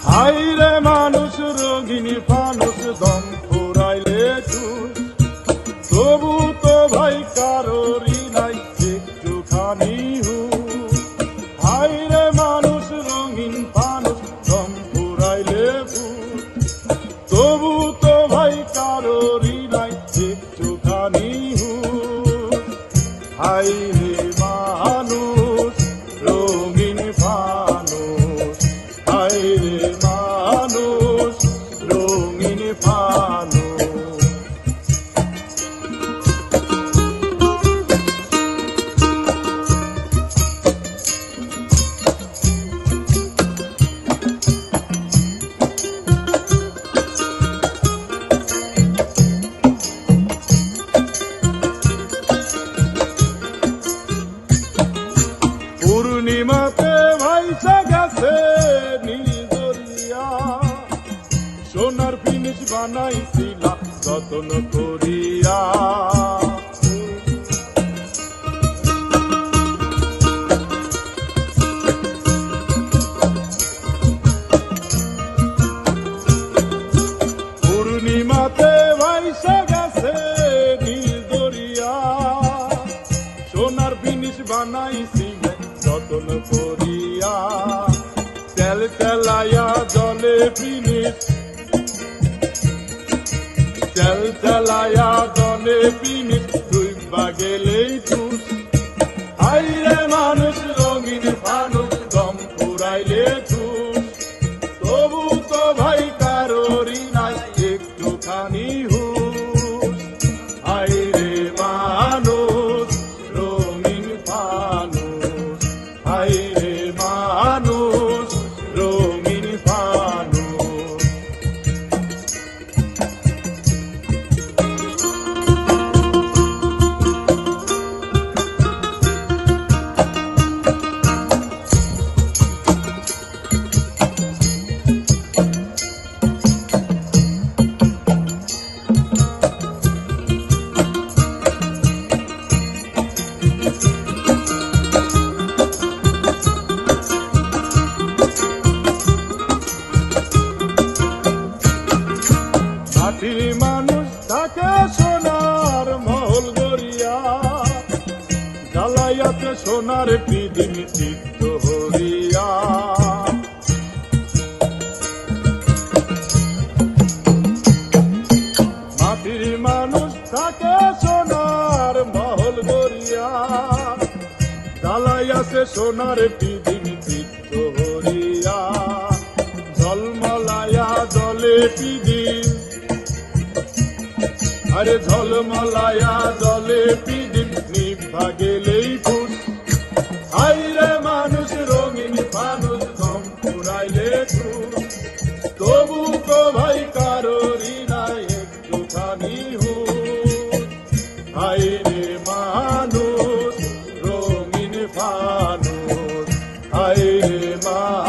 হাইরে মানুষ রঙিন ফানুষ দম ফুরাইলে চুষ, তবু তো ভাই কারোরই নাই একটুখানি হুঁশ। হাইরে মানুষ রঙিন ফানুষ দম ফুরাইলে চুষ, তবু তো ভাই কারোরই নাই একটুখানি হুঁশ। হাইরে মানুষ রঙিন ফানুষ, হাইরে মানুষ রঙিন ফানুষ। পূর্ণিমাতে ভাইসা গেছে নীল দরিয়া, সোনার জিনিস বানাইছিলাম যত্ন করিয়া। পূর্ণিমাতে ভাইসা গেছে নীল দরিয়া, সোনার জিনিস বানাইছিলাম যত্ন করিয়া। তেল তেলাইয়া জলে ফিনিশ, তেল তেলাইয়া জলে ফিনিশ, ডুইবা গেলেই চুষ। হাইরে মানুষ রঙিন ফানুষ দম ফুরাইলে চুষ, তবু তো ভাই কারোরই নাই একটুখানি হুঁশ। হাইরে মানুষ রঙিন ফানুষ, হাইরে মানুষ রঙিন ফানুষ। মাটির মানুষ তাকে সোনার মহল গড়িয়া, জ্বালাইয়াতে সোনার পৃথিবী চিত্ত হরিয়া। মাটির মানুষ তাকে সোনার মহল গড়িয়া, জ্বালাইয়াতে সোনার পৃথিবী চিত্ত হরিয়া। ঝলমলাইয়া জলে পৃথিবী, আরে ঝলমলাইয়া জলে পিদিন নিভা গেলেই ফুস। হাইরে মানুষ রঙিন ফানুষ দম ফুরাইলে চুষ, তবু তো ভাই কারোরই নাই একটুখানি হুঁশ। হাইরে মানুষ রঙিন ফানুষ, হাইরে মানুষ।